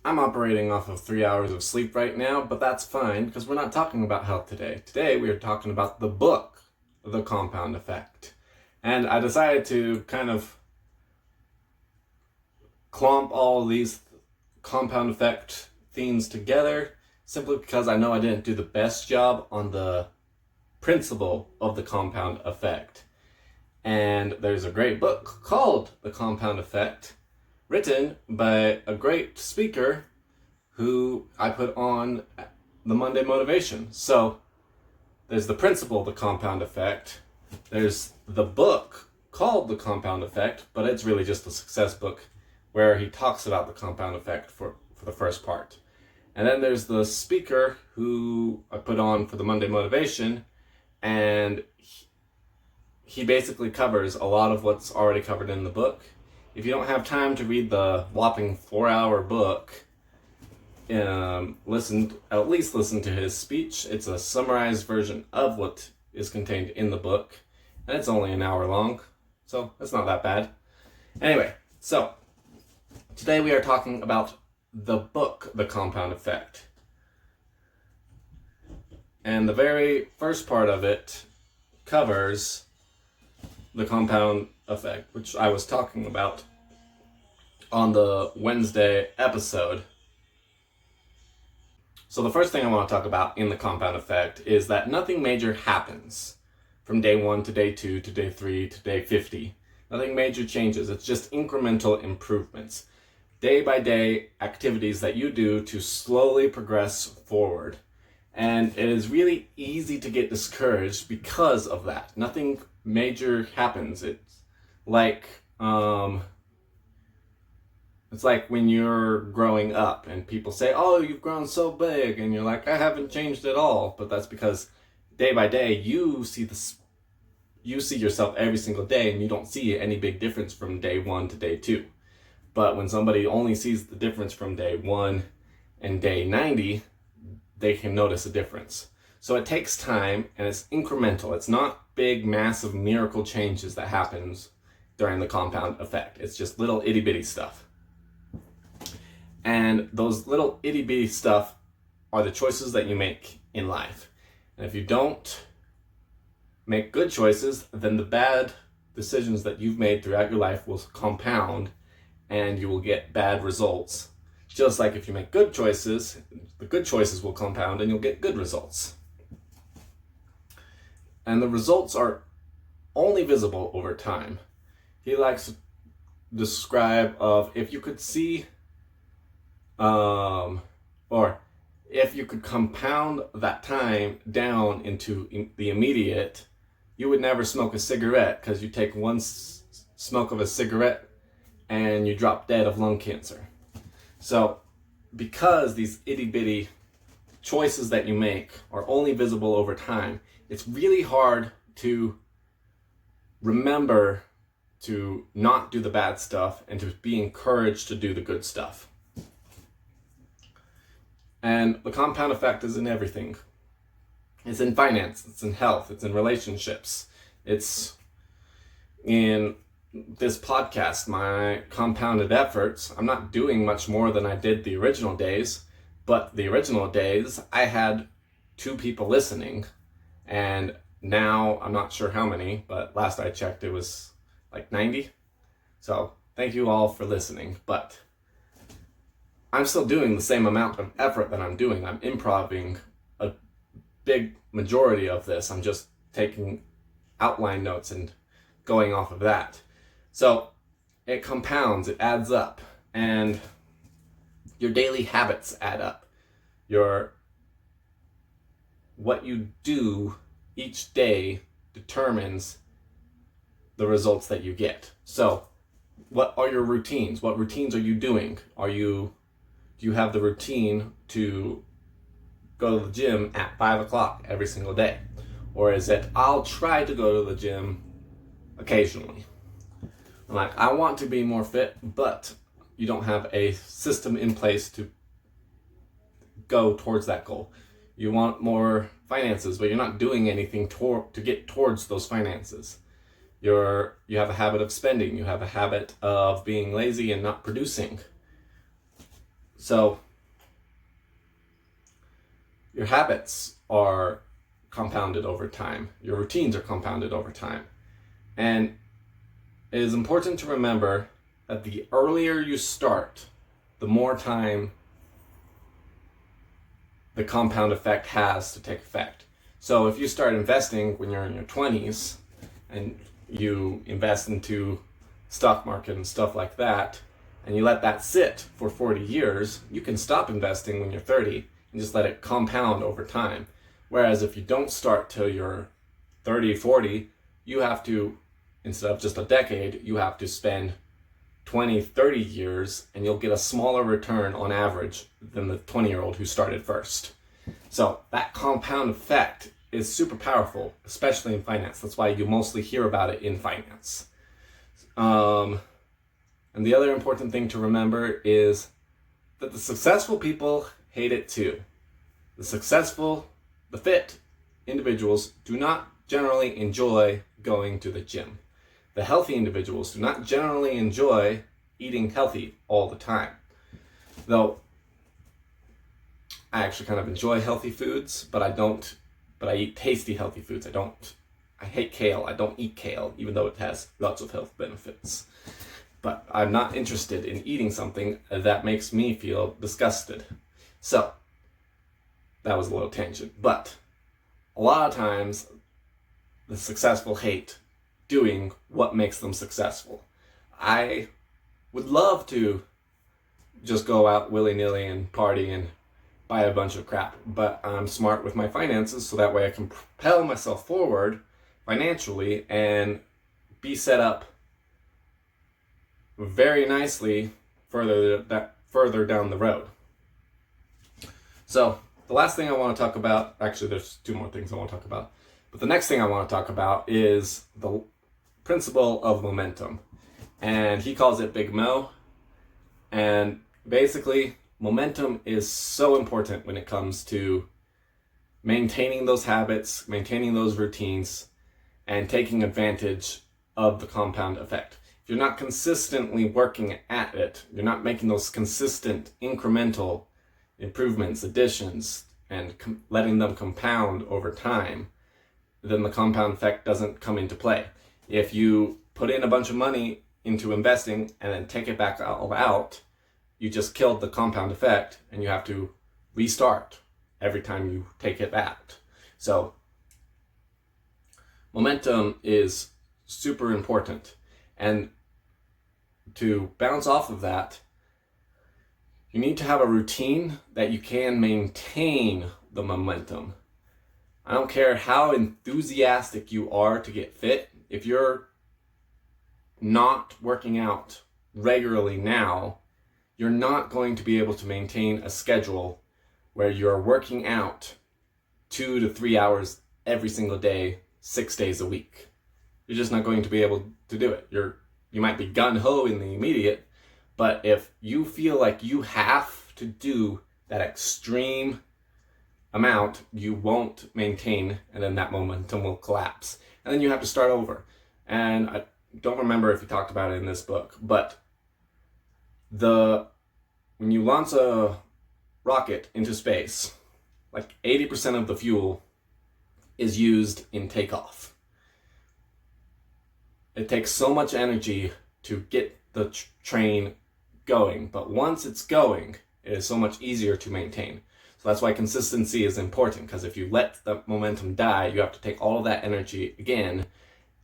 I'm operating off of 3 hours of sleep right now, but that's fine because we're not talking about health today. Today we are talking about the book, The Compound Effect. And I decided to kind of clump all of these compound effect themes together simply because I know I didn't do the best job on the principle of the compound effect. And there's a great book called The Compound Effect, written by a great speaker who I put on the Monday Motivation. So there's the principle of the compound effect. There's the book called The Compound Effect, but it's really just a success book where he talks about the compound effect for the first part. And then there's the speaker who I put on for the Monday Motivation, and he basically covers a lot of what's already covered in the book. If you don't have time to read the whopping 4-hour book, at least listen to his speech. It's a summarized version of what is contained in the book, and it's only an hour long, so it's not that bad. Anyway, so today we are talking about the book, The Compound Effect. And the very first part of it covers the compound effect, which I was talking about on the Wednesday episode. So the first thing I want to talk about in the compound effect is that nothing major happens from day 1 to day 2 to day 3 to day 50. Nothing major changes. It's just incremental improvements. Day by day activities that you do to slowly progress forward. And it is really easy to get discouraged because of that. Nothing major happens. It's like when you're growing up and people say, "Oh, you've grown so big," and you're like, "I haven't changed at all." But that's because day by day you see yourself every single day, and you don't see any big difference from day 1 to day 2. But when somebody only sees the difference from day 1 and day 90, they can notice a difference. So it takes time, and it's incremental. It's not big, massive, miracle changes that happens during the compound effect. It's just little itty-bitty stuff. And those little itty-bitty stuff are the choices that you make in life. And if you don't make good choices, then the bad decisions that you've made throughout your life will compound, and you will get bad results. Just like if you make good choices, the good choices will compound and you'll get good results. And the results are only visible over time. He likes to describe of if you could see, or if you could compound that time down into the immediate, you would never smoke a cigarette, because you take one smoke of a cigarette and you drop dead of lung cancer. So because these itty-bitty choices that you make are only visible over time, it's really hard to remember to not do the bad stuff and to be encouraged to do the good stuff. And the compound effect is in everything. It's in finance, it's in health, it's in relationships, it's in this podcast, my compounded efforts. I'm not doing much more than I did the original days, but the original days I had 2 people listening, and now I'm not sure how many, but last I checked it was like 90. So thank you all for listening, but I'm still doing the same amount of effort that I'm doing. I'm improvising a big majority of this. I'm just taking outline notes and going off of that. So it compounds, it adds up, and your daily habits add up. What you do each day determines the results that you get. So what are your routines? What routines are you doing? Do you have the routine to go to the gym at 5 o'clock every single day? Or is it, I'll try to go to the gym occasionally? Like, I want to be more fit, but you don't have a system in place to go towards that goal. You want more finances, but you're not doing anything to get towards those finances. You have a habit of spending. You have a habit of being lazy and not producing. So your habits are compounded over time. Your routines are compounded over time. And it is important to remember that the earlier you start, the more time the compound effect has to take effect. So if you start investing when you're in your 20s and you invest into stock market and stuff like that, and you let that sit for 40 years, you can stop investing when you're 30 and just let it compound over time. Whereas if you don't start till you're 30, 40, you have to, instead of just a decade, you have to spend 20, 30 years, and you'll get a smaller return on average than the 20-year-old who started first. So that compound effect is super powerful, especially in finance. That's why you mostly hear about it in finance. And the other important thing to remember is that the successful people hate it too. The fit individuals do not generally enjoy going to the gym. The healthy individuals do not generally enjoy eating healthy all the time. Though I actually kind of enjoy healthy foods, but I eat tasty healthy foods. I hate kale. I don't eat kale, even though it has lots of health benefits. But I'm not interested in eating something that makes me feel disgusted. So, that was a little tangent. But a lot of times, the successful hate doing what makes them successful. I would love to just go out willy-nilly and party and buy a bunch of crap, but I'm smart with my finances, so that way I can propel myself forward financially and be set up very nicely further down the road. So the last thing I want to talk about, actually there's two more things I want to talk about, but the next thing I want to talk about is the principle of momentum. And he calls it Big Mo. And basically, momentum is so important when it comes to maintaining those habits, maintaining those routines, and taking advantage of the compound effect. If you're not consistently working at it, you're not making those consistent incremental improvements, additions, and letting them compound over time, then the compound effect doesn't come into play. If you put in a bunch of money into investing and then take it back all out, you just killed the compound effect and you have to restart every time you take it out. So momentum is super important. And to bounce off of that, you need to have a routine that you can maintain the momentum. I don't care how enthusiastic you are to get fit. If you're not working out regularly now, you're not going to be able to maintain a schedule where you're working out 2 to 3 hours every single day, 6 days a week. You're just not going to be able to do it. You might be gung-ho in the immediate, but if you feel like you have to do that extreme amount, you won't maintain, and then that momentum will collapse. And then you have to start over. And I don't remember if he talked about it in this book, but when you launch a rocket into space, like 80% of the fuel is used in takeoff. It takes so much energy to get the train going, but once it's going, it is so much easier to maintain. So that's why consistency is important, because if you let the momentum die, you have to take all of that energy again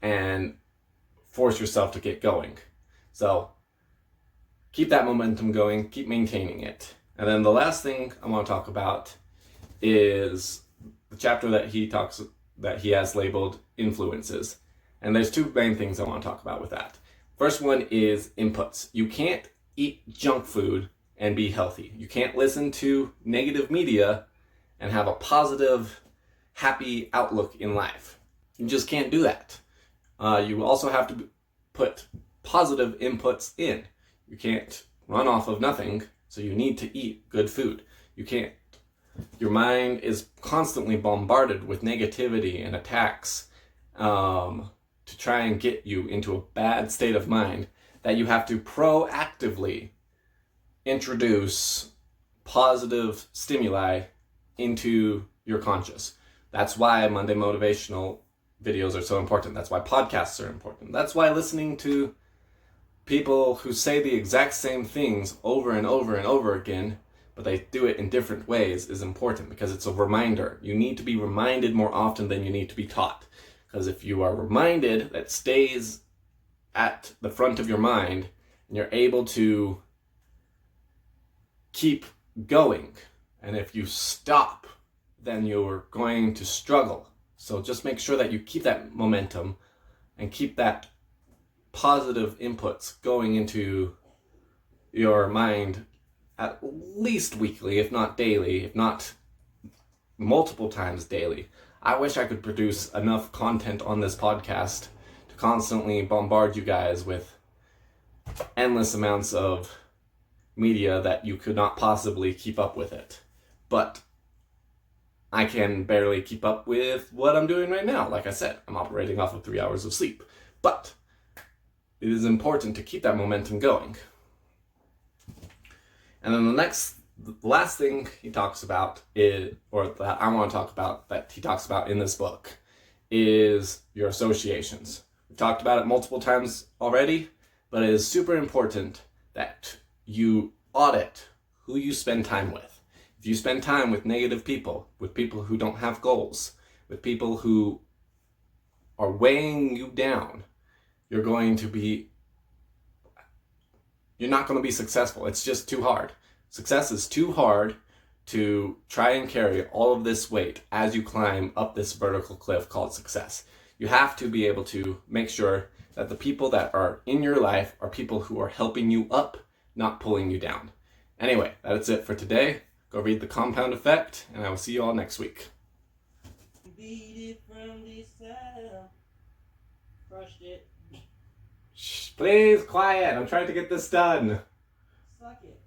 and force yourself to get going. So keep that momentum going, keep maintaining it. And then the last thing I want to talk about is the chapter that he has labeled influences. And there's two main things I want to talk about with that. First one is inputs. You can't eat junk food and be healthy. You can't listen to negative media and have a positive, happy outlook in life. You just can't do that. You also have to put positive inputs in. You can't run off of nothing, so you need to eat good food. Your mind is constantly bombarded with negativity and attacks to try and get you into a bad state of mind that you have to proactively introduce positive stimuli into your conscious. That's why Monday motivational videos are so important. That's why podcasts are important. That's why listening to people who say the exact same things over and over and over again, but they do it in different ways, is important, because it's a reminder. You need to be reminded more often than you need to be taught. Because if you are reminded, that stays at the front of your mind, and you're able to keep going. And if you stop, then you're going to struggle. So just make sure that you keep that momentum and keep that positive inputs going into your mind at least weekly, if not daily, if not multiple times daily. I wish I could produce enough content on this podcast to constantly bombard you guys with endless amounts of media that you could not possibly keep up with it. But I can barely keep up with what I'm doing right now. Like I said, I'm operating off of 3 hours of sleep. But it is important to keep that momentum going. And then the last thing he talks about is, or that I want to talk about, that he talks about in this book, is your associations. We've talked about it multiple times already, but it is super important that you audit who you spend time with. If you spend time with negative people, with people who don't have goals, with people who are weighing you down, you're not going to be successful. It's just too hard. Success is too hard to try and carry all of this weight as you climb up this vertical cliff called success. You have to be able to make sure that the people that are in your life are people who are helping you up, not pulling you down. Anyway, that's it for today. Go read The Compound Effect, and I will see you all next week. Beat it from the cell. Crushed it. Shh, please, quiet. I'm trying to get this done. Suck it.